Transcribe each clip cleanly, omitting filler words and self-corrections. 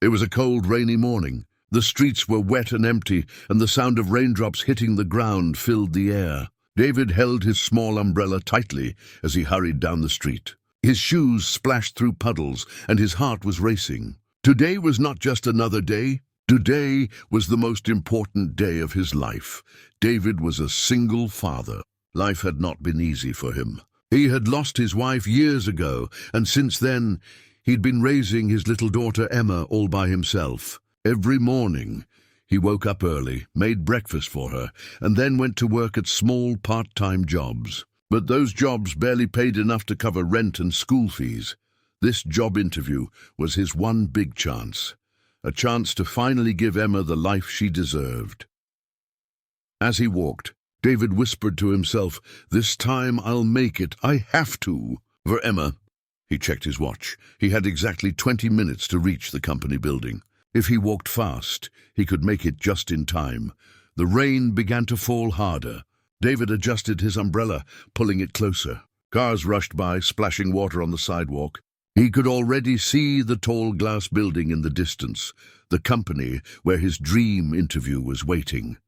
It was a cold, rainy morning. The streets were wet and empty, and the sound of raindrops hitting the ground filled the air. David held his small umbrella tightly as he hurried down the street. His shoes splashed through puddles, and his heart was racing. Today was not just another day. Today was the most important day of his life. David was a single father. Life had not been easy for him. He had lost his wife years ago, and since then, he'd been raising his little daughter Emma all by himself. Every morning, he woke up early, made breakfast for her, and then went to work at small part-time jobs. But those jobs barely paid enough to cover rent and school fees. This job interview was his one big chance, a chance to finally give Emma the life she deserved. As he walked, David whispered to himself, "This time I'll make it. I have to. For Emma." He checked his watch. He had exactly 20 minutes to reach the company building. If he walked fast, he could make it just in time. The rain began to fall harder. David adjusted his umbrella, pulling it closer. Cars rushed by, splashing water on the sidewalk. He could already see the tall glass building in the distance, the company where his dream interview was waiting.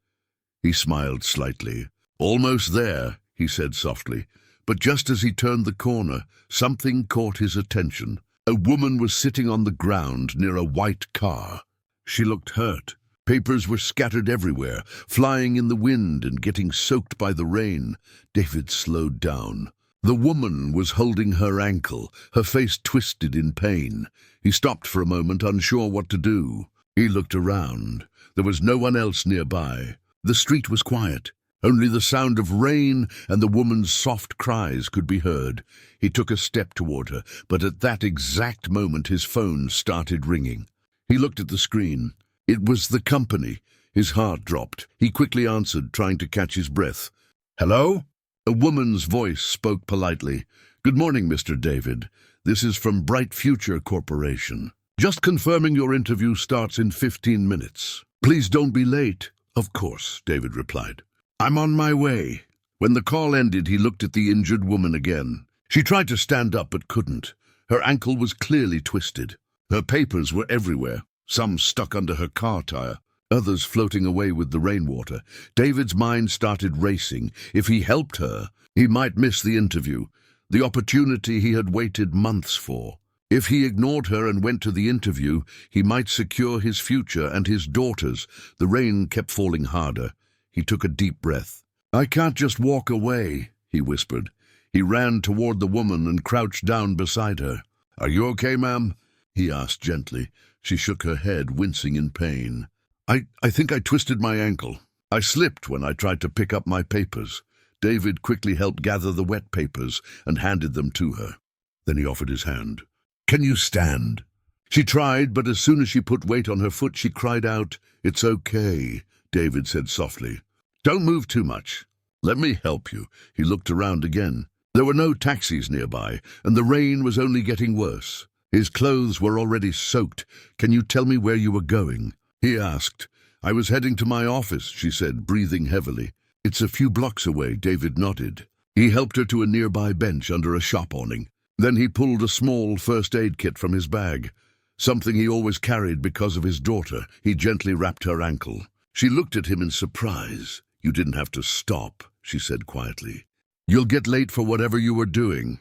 He smiled slightly. "Almost there," he said softly. But just as he turned the corner, something caught his attention. A woman was sitting on the ground near a white car. She looked hurt. Papers were scattered everywhere, flying in the wind and getting soaked by the rain. David slowed down. The woman was holding her ankle, her face twisted in pain. He stopped for a moment, unsure what to do. He looked around. There was no one else nearby. The street was quiet. Only the sound of rain and the woman's soft cries could be heard. He took a step toward her, but at that exact moment his phone started ringing. He looked at the screen. It was the company. His heart dropped. He quickly answered, trying to catch his breath. "Hello?" A woman's voice spoke politely. "Good morning, Mr. David. This is from Bright Future Corporation. Just confirming your interview starts in 15 minutes. Please don't be late." "Of course," David replied. "I'm on my way." When the call ended, he looked at the injured woman again. She tried to stand up but couldn't. Her ankle was clearly twisted. Her papers were everywhere, some stuck under her car tire, others floating away with the rainwater. David's mind started racing. If he helped her, he might miss the interview, the opportunity he had waited months for. If he ignored her and went to the interview, he might secure his future and his daughter's. The rain kept falling harder. He took a deep breath. "I can't just walk away," he whispered. He ran toward the woman and crouched down beside her. "Are you okay, ma'am?" he asked gently. She shook her head, wincing in pain. I think I twisted my ankle. I slipped when I tried to pick up my papers." David quickly helped gather the wet papers and handed them to her. Then he offered his hand. "Can you stand?" She tried, but as soon as she put weight on her foot, she cried out. "It's okay," David said softly. "Don't move too much. Let me help you." He looked around again. There were no taxis nearby, and the rain was only getting worse. His clothes were already soaked. "Can you tell me where you were going?" he asked. "I was heading to my office," she said, breathing heavily. "It's a few blocks away," David nodded. He helped her to a nearby bench under a shop awning. Then he pulled a small first aid kit from his bag, something he always carried because of his daughter. He gently wrapped her ankle. She looked at him in surprise. "You didn't have to stop," she said quietly. "You'll get late for whatever you were doing."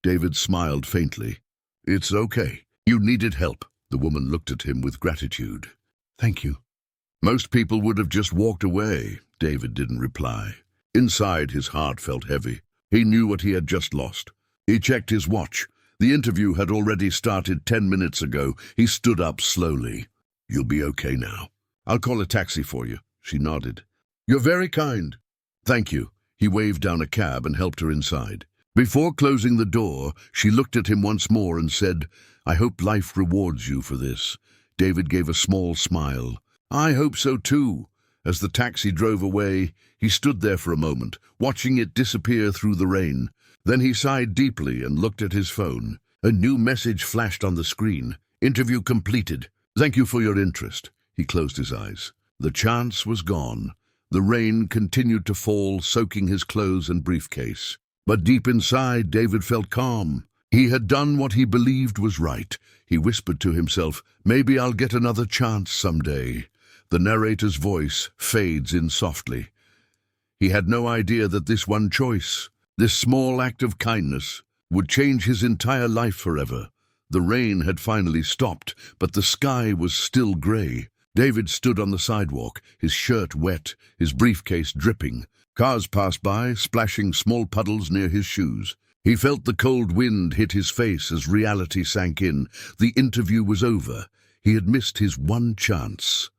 David smiled faintly. "It's okay. You needed help." The woman looked at him with gratitude. "Thank you." Most people would have just walked away. David didn't reply. Inside, his heart felt heavy. He knew what he had just lost. He checked his watch. The interview had already started 10 minutes ago. He stood up slowly. "You'll be okay now. I'll call a taxi for you." She nodded. "You're very kind." "Thank you." He waved down a cab and helped her inside. Before closing the door, she looked at him once more and said, "I hope life rewards you for this." David gave a small smile. "I hope so too." As the taxi drove away, he stood there for a moment, watching it disappear through the rain. Then he sighed deeply and looked at his phone. A new message flashed on the screen. "Interview completed. Thank you for your interest." He closed his eyes. The chance was gone. The rain continued to fall, soaking his clothes and briefcase. But deep inside, David felt calm. He had done what he believed was right. He whispered to himself, "Maybe I'll get another chance someday." The narrator's voice fades in softly. He had no idea that this one choice, this small act of kindness, would change his entire life forever. The rain had finally stopped, but the sky was still grey. David stood on the sidewalk, his shirt wet, his briefcase dripping. Cars passed by, splashing small puddles near his shoes. He felt the cold wind hit his face as reality sank in. The interview was over. He had missed his one chance.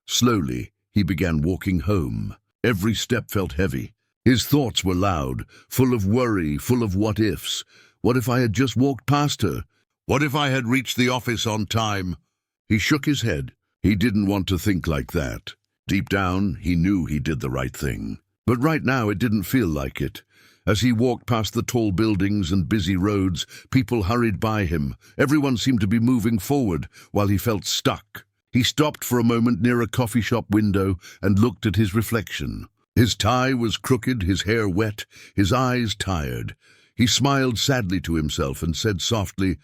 Slowly, he began walking home. Every step felt heavy. His thoughts were loud, full of worry, full of what-ifs. What if I had just walked past her? What if I had reached the office on time? He shook his head. He didn't want to think like that. Deep down, he knew he did the right thing. But right now, it didn't feel like it. As he walked past the tall buildings and busy roads, people hurried by him. Everyone seemed to be moving forward, while he felt stuck. He stopped for a moment near a coffee shop window and looked at his reflection. His tie was crooked, his hair wet, his eyes tired. He smiled sadly to himself and said softly,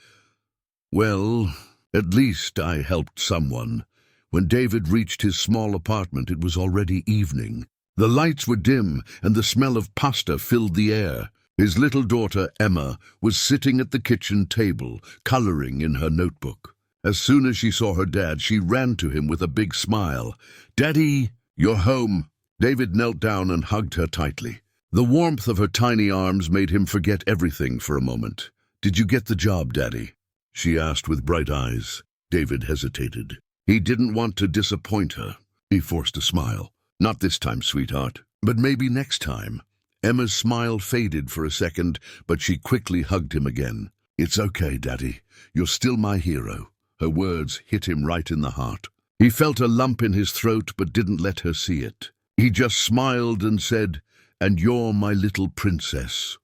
"Well, at least I helped someone." When David reached his small apartment, it was already evening. The lights were dim, and the smell of pasta filled the air. His little daughter, Emma, was sitting at the kitchen table, coloring in her notebook. As soon as she saw her dad, she ran to him with a big smile. "Daddy, you're home." David knelt down and hugged her tightly. The warmth of her tiny arms made him forget everything for a moment. "Did you get the job, Daddy?" she asked with bright eyes. David hesitated. He didn't want to disappoint her. He forced a smile. "Not this time, sweetheart, but maybe next time." Emma's smile faded for a second, but she quickly hugged him again. "It's okay, Daddy. You're still my hero." Her words hit him right in the heart. He felt a lump in his throat but didn't let her see it. He just smiled and said, "And you're my little princess."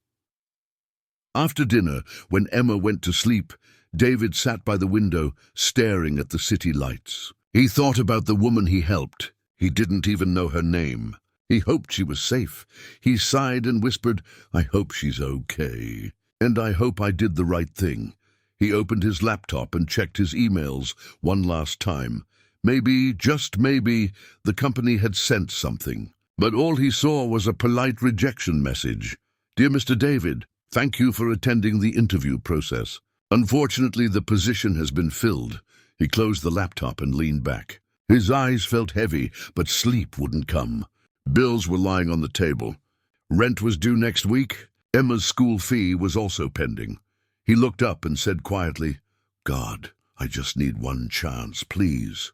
After dinner, when Emma went to sleep, David sat by the window, staring at the city lights. He thought about the woman he helped. He didn't even know her name. He hoped she was safe. He sighed and whispered, "I hope she's okay. And I hope I did the right thing." He opened his laptop and checked his emails one last time. Maybe, just maybe, the company had sent something. But all he saw was a polite rejection message. "Dear Mr. David, thank you for attending the interview process. Unfortunately, the position has been filled." He closed the laptop and leaned back. His eyes felt heavy, but sleep wouldn't come. Bills were lying on the table. Rent was due next week. Emma's school fee was also pending. He looked up and said quietly, "God, I just need one chance, please."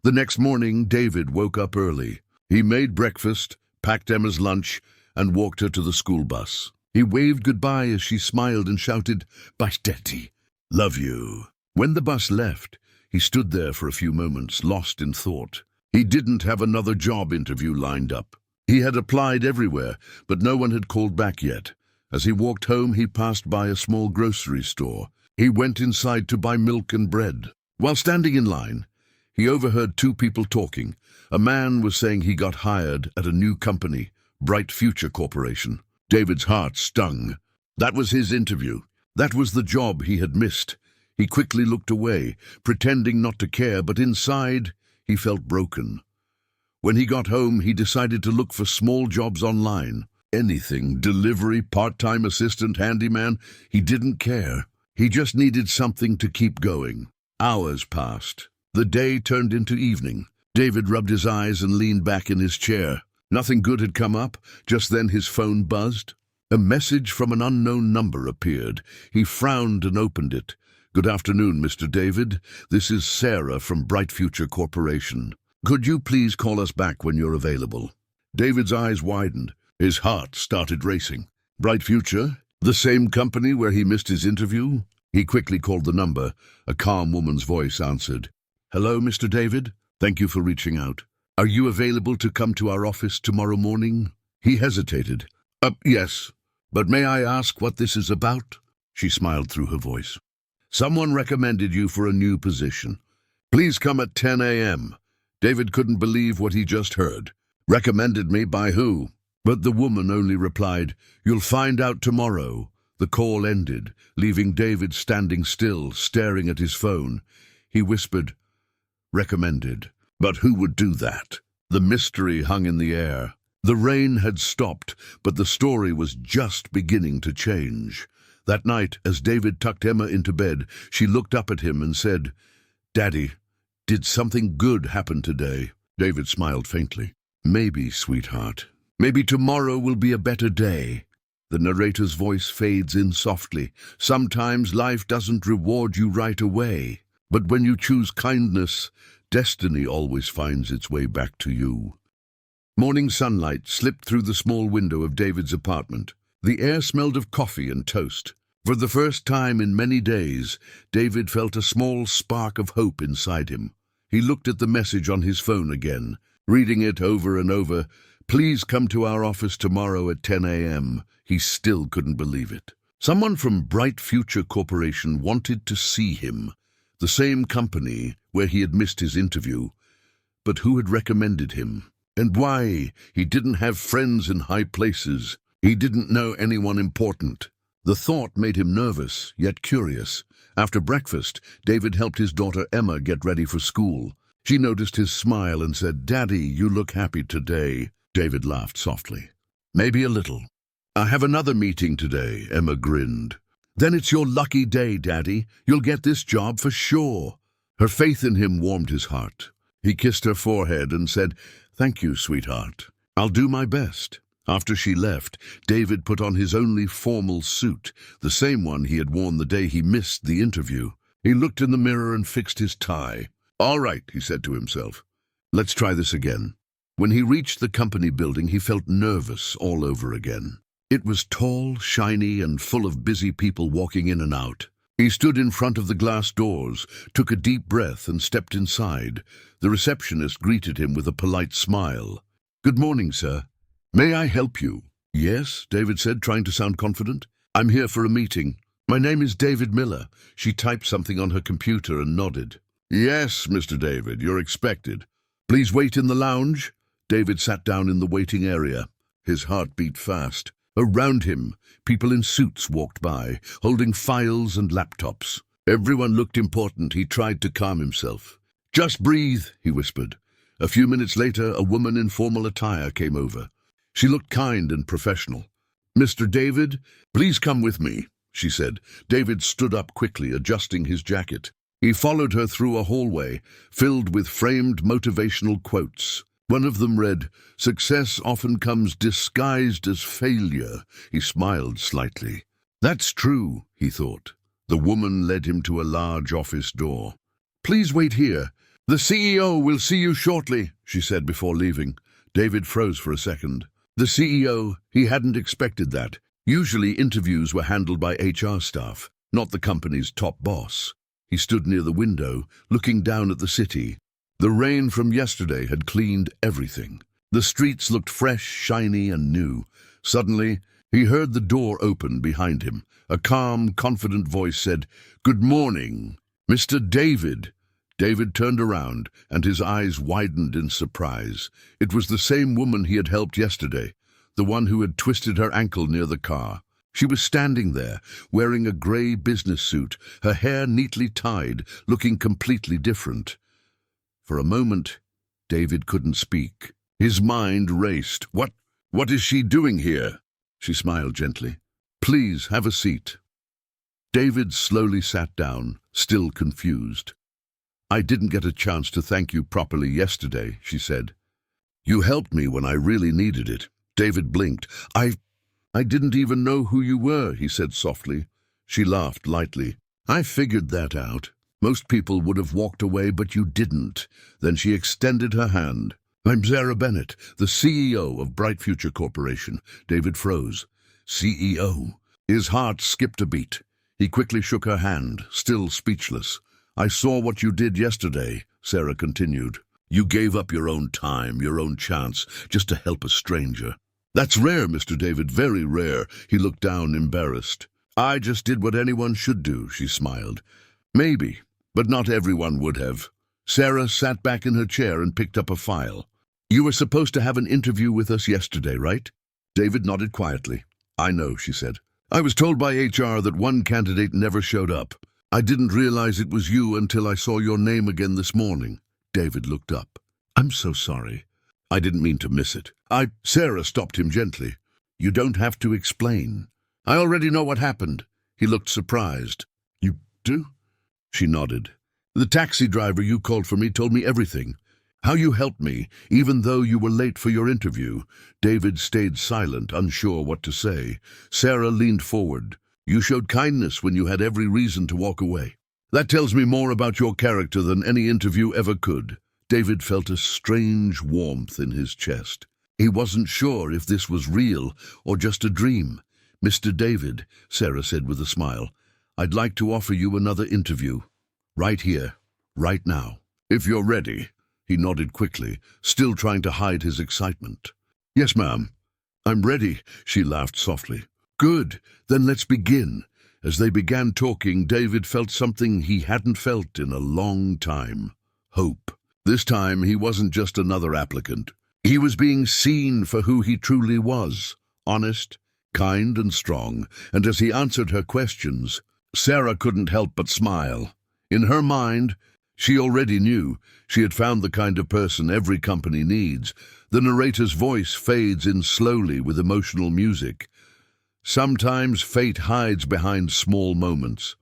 The next morning, David woke up early. He made breakfast, packed Emma's lunch, and walked her to the school bus. He waved goodbye as she smiled and shouted, "Bye, Daddy. Love you." When the bus left, he stood there for a few moments, lost in thought. He didn't have another job interview lined up. He had applied everywhere, but no one had called back yet. As he walked home, he passed by a small grocery store. He went inside to buy milk and bread. While standing in line, he overheard two people talking. A man was saying he got hired at a new company, Bright Future Corporation. David's heart stung. That was his interview. That was the job he had missed. He quickly looked away, pretending not to care, but inside, he felt broken. When he got home, he decided to look for small jobs online. Anything, delivery, part-time assistant, handyman, he didn't care. He just needed something to keep going. Hours passed. The day turned into evening. David rubbed his eyes and leaned back in his chair. Nothing good had come up. Just then his phone buzzed. A message from an unknown number appeared. He frowned and opened it. "Good afternoon, Mr. David. This is Sarah from Bright Future Corporation. Could you please call us back when you're available?" David's eyes widened. His heart started racing. Bright Future? The same company where he missed his interview? He quickly called the number. A calm woman's voice answered. "Hello, Mr. David. Thank you for reaching out. Are you available to come to our office tomorrow morning?" He hesitated. Yes. But may I ask what this is about?" She smiled through her voice. "Someone recommended you for a new position. Please come at 10 a.m. David couldn't believe what he just heard. Recommended me by who? But the woman only replied, "You'll find out tomorrow." The call ended, leaving David standing still, staring at his phone. He whispered, "Recommended." But who would do that? The mystery hung in the air. The rain had stopped, but the story was just beginning to change. That night, as David tucked Emma into bed, she looked up at him and said, "Daddy, did something good happen today?" David smiled faintly. "Maybe, sweetheart. Maybe tomorrow will be a better day." The narrator's voice fades in softly. "Sometimes life doesn't reward you right away, but when you choose kindness, destiny always finds its way back to you." Morning sunlight slipped through the small window of David's apartment. The air smelled of coffee and toast. For the first time in many days, David felt a small spark of hope inside him. He looked at the message on his phone again, reading it over and over. "Please come to our office tomorrow at 10 a.m. He still couldn't believe it. Someone from Bright Future Corporation wanted to see him. The same company where he had missed his interview. But who had recommended him? And why? He didn't have friends in high places. He didn't know anyone important. The thought made him nervous, yet curious. After breakfast, David helped his daughter Emma get ready for school. She noticed his smile and said, "Daddy, you look happy today." David laughed softly. "Maybe a little." "I have another meeting today," Emma grinned. "Then it's your lucky day, Daddy. You'll get this job for sure." Her faith in him warmed his heart. He kissed her forehead and said, "Thank you, sweetheart. I'll do my best." After she left, David put on his only formal suit, the same one he had worn the day he missed the interview. He looked in the mirror and fixed his tie. "All right," he said to himself. "Let's try this again." When he reached the company building, he felt nervous all over again. It was tall, shiny, and full of busy people walking in and out. He stood in front of the glass doors, took a deep breath, and stepped inside. The receptionist greeted him with a polite smile. "Good morning, sir. May I help you?" "Yes," David said, trying to sound confident. "I'm here for a meeting. My name is David Miller." She typed something on her computer and nodded. "Yes, Mr. David, you're expected. Please wait in the lounge." David sat down in the waiting area. His heart beat fast. Around him, people in suits walked by, holding files and laptops. Everyone looked important. He tried to calm himself. "Just breathe," he whispered. A few minutes later, a woman in formal attire came over. She looked kind and professional. "Mr. David, please come with me," she said. David stood up quickly, adjusting his jacket. He followed her through a hallway filled with framed motivational quotes. One of them read, "Success often comes disguised as failure." He smiled slightly. "That's true," he thought. The woman led him to a large office door. "Please wait here. The CEO will see you shortly," she said before leaving. David froze for a second. The CEO, he hadn't expected that. Usually interviews were handled by HR staff, not the company's top boss. He stood near the window, looking down at the city. The rain from yesterday had cleaned everything. The streets looked fresh, shiny, and new. Suddenly, he heard the door open behind him. A calm, confident voice said, "Good morning, Mr. David." David turned around, and his eyes widened in surprise. It was the same woman he had helped yesterday, the one who had twisted her ankle near the car. She was standing there, wearing a gray business suit, her hair neatly tied, looking completely different. For a moment, David couldn't speak. His mind raced. What is she doing here?" She smiled gently. "Please, have a seat." David slowly sat down, still confused. "I didn't get a chance to thank you properly yesterday," she said. "You helped me when I really needed it." David blinked. I didn't even know who you were," he said softly. She laughed lightly. "I figured that out. Most people would have walked away, but you didn't." Then she extended her hand. "I'm Sarah Bennett, the CEO of Bright Future Corporation." David froze. CEO. His heart skipped a beat. He quickly shook her hand, still speechless. "I saw what you did yesterday," Sarah continued. "You gave up your own time, your own chance, just to help a stranger." "That's rare, Mr. David, very rare." He looked down, embarrassed. "I just did what anyone should do," she smiled. "Maybe, but not everyone would have." Sarah sat back in her chair and picked up a file. "You were supposed to have an interview with us yesterday, right?" David nodded quietly. "I know," she said. I was told by HR that one candidate never showed up. I didn't realize it was you until I saw your name again this morning. David looked up. I'm so sorry. I didn't mean to miss it. Sarah stopped him gently. You don't have to explain. I already know what happened. He looked surprised. You do? She nodded. The taxi driver you called for me told me everything. How you helped me, even though you were late for your interview. David stayed silent, unsure what to say. Sarah leaned forward. You showed kindness when you had every reason to walk away. That tells me more about your character than any interview ever could. David felt a strange warmth in his chest. He wasn't sure if this was real or just a dream. Mr. David, Sarah said with a smile, I'd like to offer you another interview. Right here, right now. If you're ready. He nodded quickly, still trying to hide his excitement. Yes, ma'am. I'm ready, she laughed softly. Good, then let's begin. As they began talking, David felt something he hadn't felt in a long time. Hope. This time he wasn't just another applicant. He was being seen for who he truly was, honest, kind and strong, and as he answered her questions, Sarah couldn't help but smile. In her mind, she already knew she had found the kind of person every company needs. The narrator's voice fades in slowly with emotional music. Sometimes fate hides behind small moments.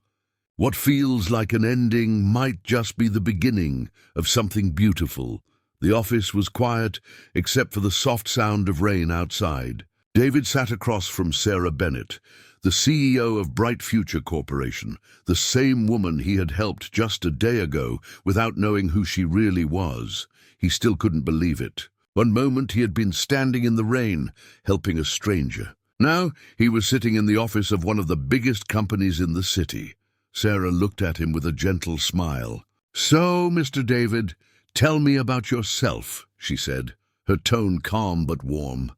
What feels like an ending might just be the beginning of something beautiful. The office was quiet, except for the soft sound of rain outside. David sat across from Sarah Bennett, the CEO of Bright Future Corporation, the same woman he had helped just a day ago without knowing who she really was. He still couldn't believe it. One moment he had been standing in the rain, helping a stranger. Now he was sitting in the office of one of the biggest companies in the city. Sarah looked at him with a gentle smile. So, Mr. David, tell me about yourself, she said, her tone calm but warm.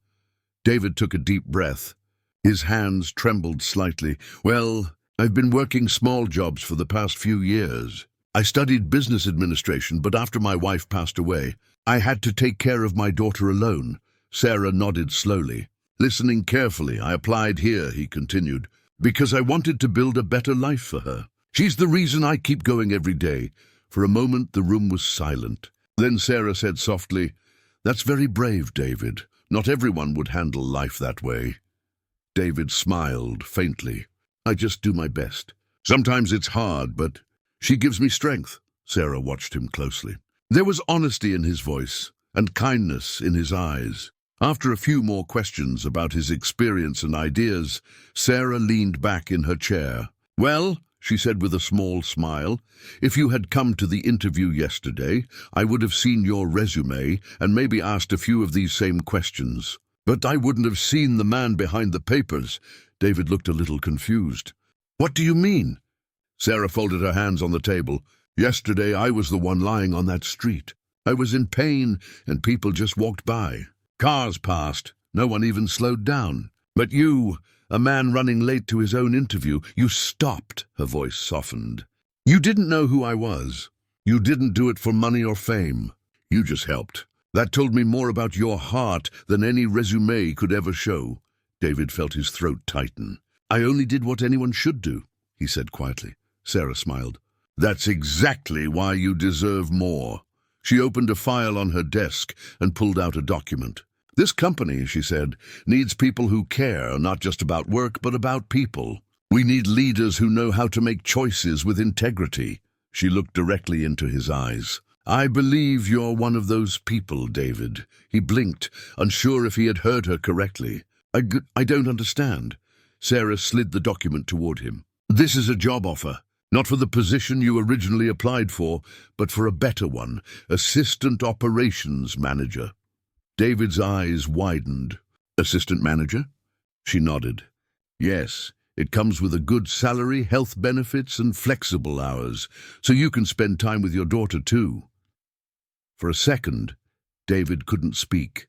David took a deep breath. His hands trembled slightly. Well, I've been working small jobs for the past few years. I studied business administration, but after my wife passed away, I had to take care of my daughter alone. Sarah nodded slowly. Listening carefully, I applied here, he continued, because I wanted to build a better life for her. She's the reason I keep going every day. For a moment, the room was silent. Then Sarah said softly, That's very brave, David. Not everyone would handle life that way. David smiled faintly. I just do my best. Sometimes it's hard, but she gives me strength. Sarah watched him closely. There was honesty in his voice and kindness in his eyes. After a few more questions about his experience and ideas, Sarah leaned back in her chair. Well, she said with a small smile, if you had come to the interview yesterday, I would have seen your resume and maybe asked a few of these same questions. But I wouldn't have seen the man behind the papers. David looked a little confused. What do you mean? Sarah folded her hands on the table. Yesterday I was the one lying on that street. I was in pain and people just walked by. Cars passed. No one even slowed down. But you, a man running late to his own interview, you stopped. Her voice softened. You didn't know who I was. You didn't do it for money or fame. You just helped. That told me more about your heart than any resume could ever show. David felt his throat tighten. I only did what anyone should do, he said quietly. Sarah smiled. That's exactly why you deserve more. She opened a file on her desk and pulled out a document. This company, she said, needs people who care, not just about work, but about people. We need leaders who know how to make choices with integrity. She looked directly into his eyes. I believe you're one of those people, David. He blinked, unsure if he had heard her correctly. I don't understand. Sarah slid the document toward him. This is a job offer. Not for the position you originally applied for, but for a better one, Assistant Operations Manager. David's eyes widened. Assistant manager? She nodded. Yes, it comes with a good salary, health benefits, and flexible hours, so you can spend time with your daughter too. For a second, David couldn't speak.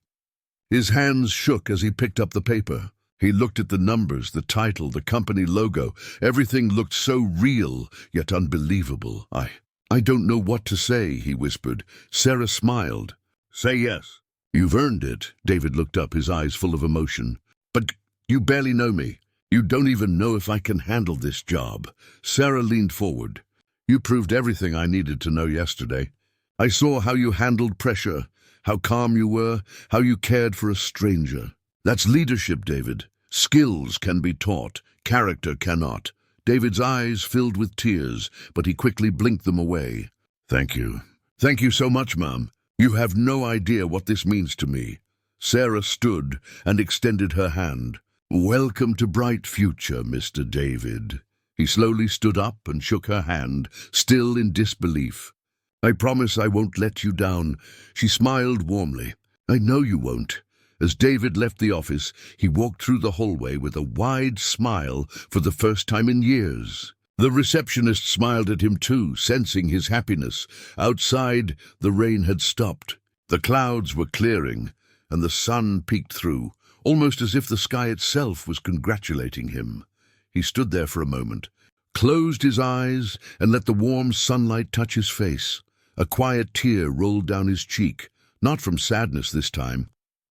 His hands shook as he picked up the paper. He looked at the numbers, the title, the company logo. Everything looked so real, yet unbelievable. I don't know what to say, he whispered. Sarah smiled. Say yes. You've earned it. David looked up, his eyes full of emotion. But you barely know me. You don't even know if I can handle this job. Sarah leaned forward. You proved everything I needed to know yesterday. I saw how you handled pressure, how calm you were, how you cared for a stranger. That's leadership, David. Skills can be taught, character cannot. David's eyes filled with tears, but he quickly blinked them away. Thank you. Thank you so much, Mom. You have no idea what this means to me. Sarah stood and extended her hand. Welcome to bright future, Mr. David. He slowly stood up and shook her hand, still in disbelief. I promise I won't let you down. She smiled warmly. I know you won't. As David left the office, he walked through the hallway with a wide smile for the first time in years. The receptionist smiled at him too, sensing his happiness. Outside, the rain had stopped. The clouds were clearing, and the sun peeked through, almost as if the sky itself was congratulating him. He stood there for a moment, closed his eyes, and let the warm sunlight touch his face. A quiet tear rolled down his cheek, not from sadness this time,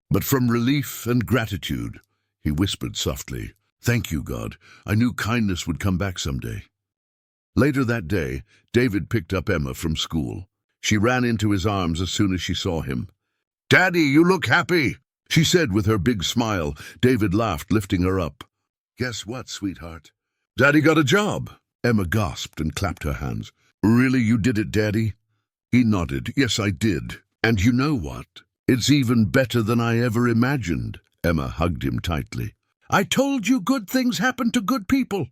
but from relief and gratitude. He whispered softly, "Thank you, God. I knew kindness would come back someday." Later that day, David picked up Emma from school. She ran into his arms as soon as she saw him. "Daddy, you look happy," she said with her big smile. David laughed, lifting her up. "Guess what, sweetheart? Daddy got a job." Emma gasped and clapped her hands. "Really, you did it, Daddy?" He nodded. "Yes, I did. And you know what? It's even better than I ever imagined." Emma hugged him tightly. "I told you good things happen to good people."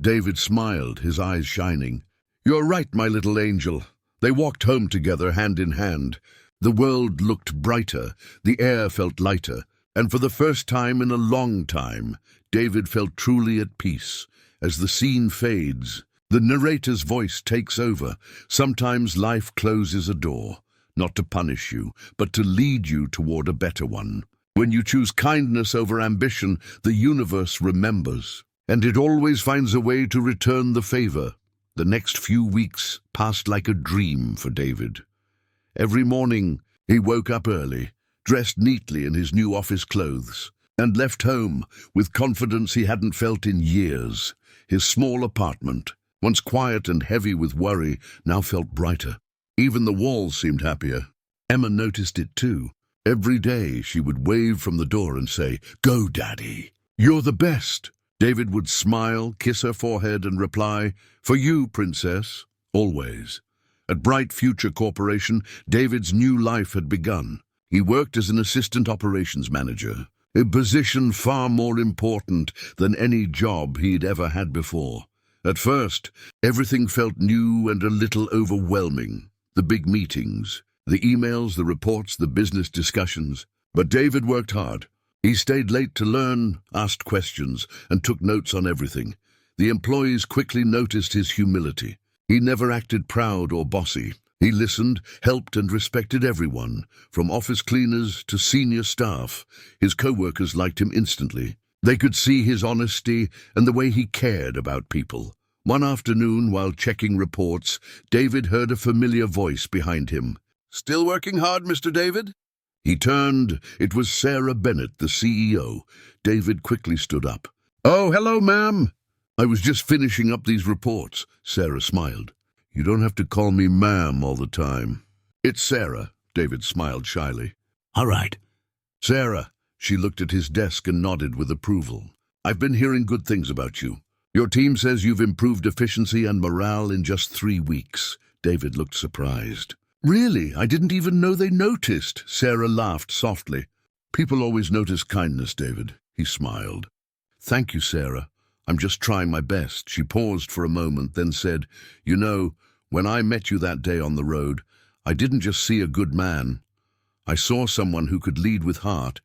David smiled, his eyes shining. "You're right, my little angel." They walked home together, hand in hand. The world looked brighter, the air felt lighter, and for the first time in a long time, David felt truly at peace. As the scene fades, the narrator's voice takes over. Sometimes life closes a door, not to punish you, but to lead you toward a better one. When you choose kindness over ambition, the universe remembers, and it always finds a way to return the favor. The next few weeks passed like a dream for David. Every morning, he woke up early, dressed neatly in his new office clothes, and left home with confidence he hadn't felt in years. His small apartment, once quiet and heavy with worry, now felt brighter. Even the walls seemed happier. Emma noticed it too. Every day she would wave from the door and say, "Go, Daddy. You're the best." David would smile, kiss her forehead, and reply, "For you, Princess, always." At Bright Future Corporation, David's new life had begun. He worked as an assistant operations manager, a position far more important than any job he'd ever had before. At first, everything felt new and a little overwhelming. The big meetings, the emails, the reports, the business discussions. But David worked hard. He stayed late to learn, asked questions, and took notes on everything. The employees quickly noticed his humility. He never acted proud or bossy. He listened, helped, and respected everyone, from office cleaners to senior staff. His co-workers liked him instantly. They could see his honesty and the way he cared about people. One afternoon, while checking reports, David heard a familiar voice behind him. "Still working hard, Mr. David?" He turned. It was Sarah Bennett, the CEO. David quickly stood up. "Oh, hello, ma'am." "I was just finishing up these reports." Sarah smiled. "You don't have to call me ma'am all the time." "It's Sarah," David smiled shyly. "All right." "Sarah." She looked at his desk and nodded with approval. "I've been hearing good things about you. Your team says you've improved efficiency and morale in just 3 weeks." David looked surprised. "Really? I didn't even know they noticed." Sarah laughed softly. "People always notice kindness, David." He smiled. "Thank you, Sarah. I'm just trying my best." She paused for a moment, then said, "You know, when I met you that day on the road, I didn't just see a good man. I saw someone who could lead with heart.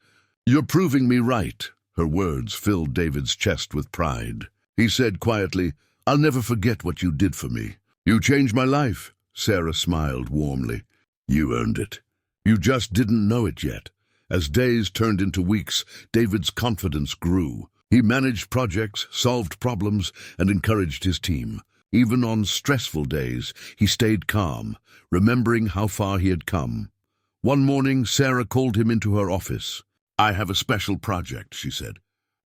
You're proving me right." Her words filled David's chest with pride. He said quietly, "I'll never forget what you did for me. You changed my life." Sarah smiled warmly. "You earned it. You just didn't know it yet." As days turned into weeks, David's confidence grew. He managed projects, solved problems, and encouraged his team. Even on stressful days, he stayed calm, remembering how far he had come. One morning, Sarah called him into her office. "I have a special project," she said.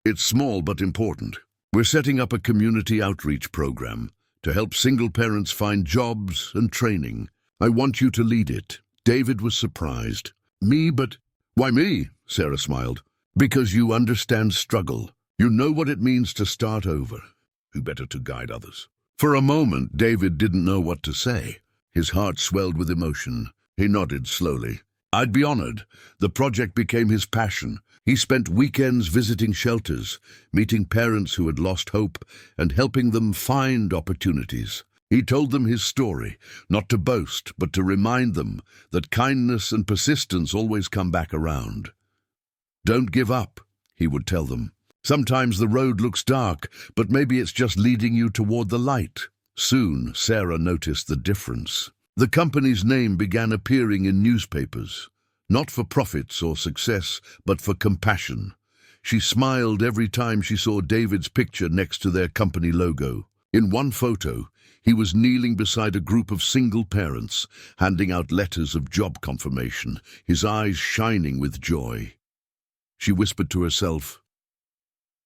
"It's small but important. We're setting up a community outreach program to help single parents find jobs and training. I want you to lead it." David was surprised. "Me, but—" "Why me?" Sarah smiled. "Because you understand struggle. You know what it means to start over. Who better to guide others?" For a moment, David didn't know what to say. His heart swelled with emotion. He nodded slowly. "I'd be honored." The project became his passion. He spent weekends visiting shelters, meeting parents who had lost hope, and helping them find opportunities. He told them his story, not to boast, but to remind them that kindness and persistence always come back around. "Don't give up," he would tell them. "Sometimes the road looks dark, but maybe it's just leading you toward the light." Soon, Sarah noticed the difference. The company's name began appearing in newspapers, not for profits or success, but for compassion. She smiled every time she saw David's picture next to their company logo. In one photo, he was kneeling beside a group of single parents, handing out letters of job confirmation, his eyes shining with joy. She whispered to herself,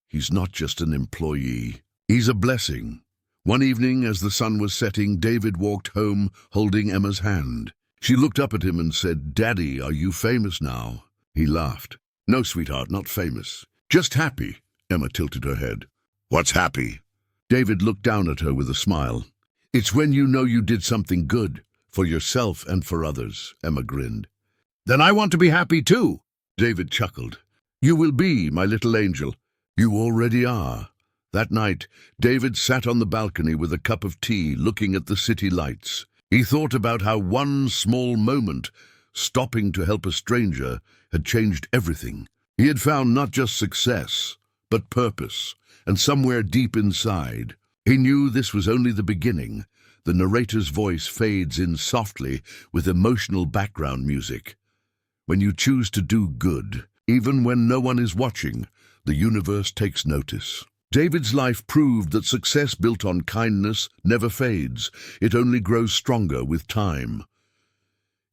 "He's not just an employee. He's a blessing." One evening, as the sun was setting, David walked home holding Emma's hand. She looked up at him and said, "Daddy, are you famous now?" He laughed. "No, sweetheart, not famous. Just happy." Emma tilted her head. "What's happy?" David looked down at her with a smile. "It's when you know you did something good, for yourself and for others," Emma grinned. "Then I want to be happy too." David chuckled. "You will be, my little angel. You already are." That night, David sat on the balcony with a cup of tea, looking at the city lights. He thought about how one small moment, stopping to help a stranger, had changed everything. He had found not just success, but purpose, and somewhere deep inside, he knew this was only the beginning. The narrator's voice fades in softly with emotional background music. When you choose to do good, even when no one is watching, the universe takes notice. David's life proved that success built on kindness never fades. It only grows stronger with time.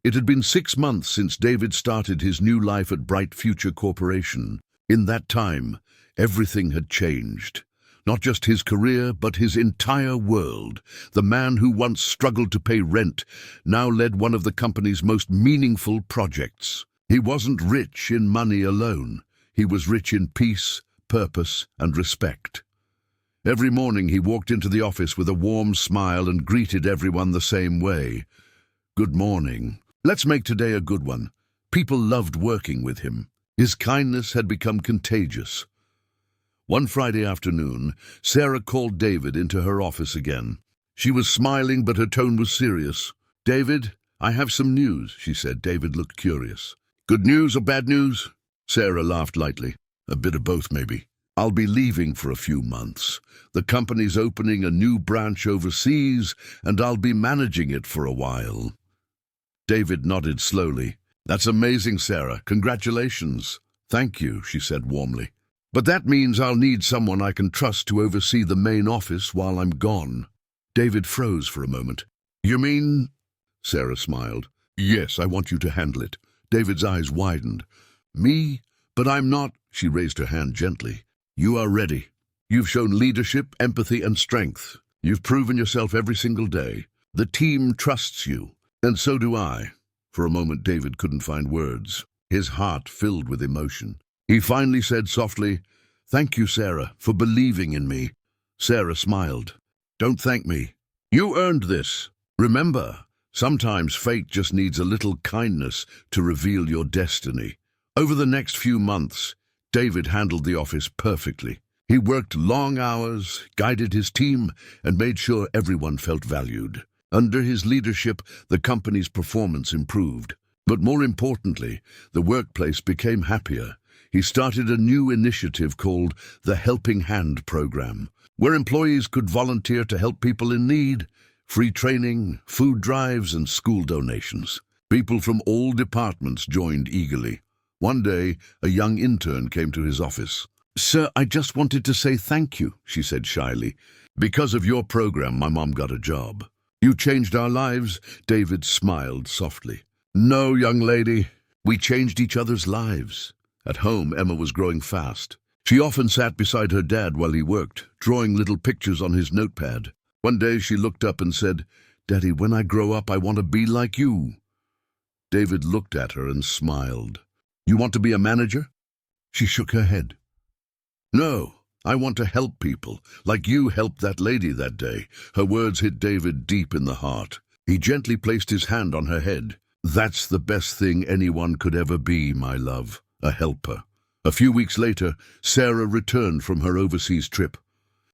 It had been 6 months since David started his new life at Bright Future Corporation. In that time, everything had changed. Not just his career, but his entire world. The man who once struggled to pay rent now led one of the company's most meaningful projects. He wasn't rich in money alone. He was rich in peace, purpose, and respect. Every morning he walked into the office with a warm smile and greeted everyone the same way. "Good morning. Let's make today a good one." People loved working with him. His kindness had become contagious. One Friday afternoon, Sarah called David into her office again. She was smiling, but her tone was serious. "David, I have some news," she said. David looked curious. "Good news or bad news?" Sarah laughed lightly. "A bit of both, maybe. I'll be leaving for a few months. The company's opening a new branch overseas, and I'll be managing it for a while." David nodded slowly. "That's amazing, Sarah. Congratulations." "Thank you," she said warmly. "But that means I'll need someone I can trust to oversee the main office while I'm gone." David froze for a moment. "You mean—" Sarah smiled. "Yes, I want you to handle it." David's eyes widened. "Me? But I'm not—" She raised her hand gently. "You are ready. You've shown leadership, empathy, and strength. You've proven yourself every single day. The team trusts you, and so do I." For a moment, David couldn't find words. His heart filled with emotion. He finally said softly, "Thank you, Sarah, for believing in me." Sarah smiled. "Don't thank me. You earned this. Remember, sometimes fate just needs a little kindness to reveal your destiny." Over the next few months, David handled the office perfectly. He worked long hours, guided his team, and made sure everyone felt valued. Under his leadership, the company's performance improved. But more importantly, the workplace became happier. He started a new initiative called the Helping Hand Program, where employees could volunteer to help people in need. Free training, food drives, and school donations. People from all departments joined eagerly. One day, a young intern came to his office. "Sir, I just wanted to say thank you," she said shyly. "Because of your program, my mom got a job." "You changed our lives?" David smiled softly. "No, young lady. We changed each other's lives." At home, Emma was growing fast. She often sat beside her dad while he worked, drawing little pictures on his notepad. One day she looked up and said, "Daddy, when I grow up, I want to be like you." David looked at her and smiled. "You want to be a manager?" She shook her head. "No, I want to help people, like you helped that lady that day." Her words hit David deep in the heart. He gently placed his hand on her head. "That's the best thing anyone could ever be, my love, a helper." A few weeks later, Sarah returned from her overseas trip.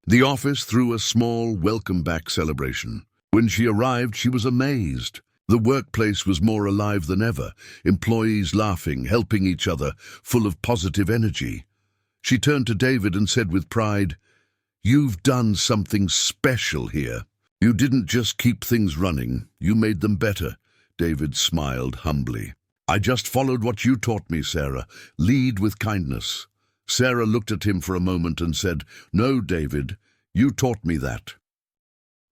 The office threw a small welcome-back celebration. When she arrived, she was amazed. The workplace was more alive than ever, employees laughing, helping each other, full of positive energy. She turned to David and said with pride, "You've done something special here. You didn't just keep things running, you made them better." David smiled humbly. "I just followed what you taught me, Sarah. Lead with kindness." Sarah looked at him for a moment and said, "No, David, you taught me that."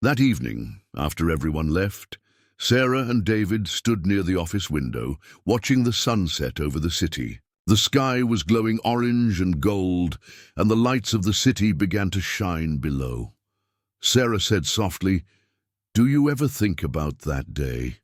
That evening, after everyone left, Sarah and David stood near the office window, watching the sunset over the city. The sky was glowing orange and gold, and the lights of the city began to shine below. Sarah said softly, "Do you ever think about that day?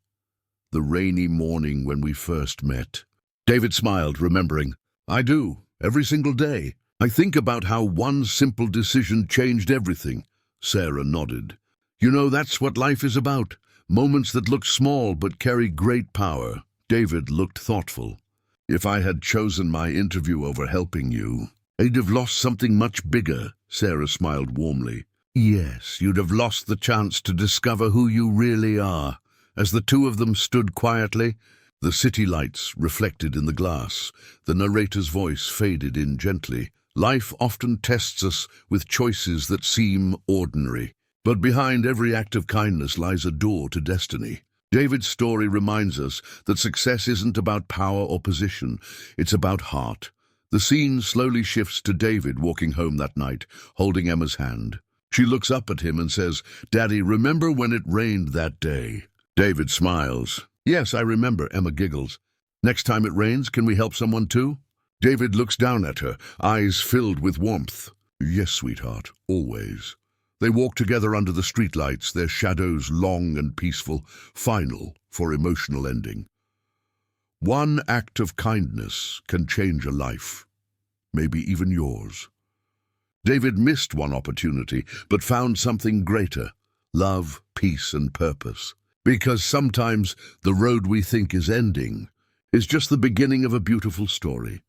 The rainy morning when we first met?" David smiled, remembering. "I do, every single day. I think about how one simple decision changed everything." Sarah nodded. "You know, that's what life is about. Moments that look small but carry great power." David looked thoughtful. "If I had chosen my interview over helping you, I'd have lost something much bigger." Sarah smiled warmly. "Yes, you'd have lost the chance to discover who you really are." As the two of them stood quietly, the city lights reflected in the glass. The narrator's voice faded in gently. "Life often tests us with choices that seem ordinary, but behind every act of kindness lies a door to destiny." David's story reminds us that success isn't about power or position, it's about heart. The scene slowly shifts to David walking home that night, holding Emma's hand. She looks up at him and says, "Daddy, remember when it rained that day?" David smiles. "Yes, I remember." Emma giggles. "Next time it rains, can we help someone too?" David looks down at her, eyes filled with warmth. "Yes, sweetheart, always." They walk together under the streetlights, their shadows long and peaceful, final for emotional ending. One act of kindness can change a life, maybe even yours. David missed one opportunity, but found something greater: love, peace, and purpose. Because sometimes the road we think is ending is just the beginning of a beautiful story.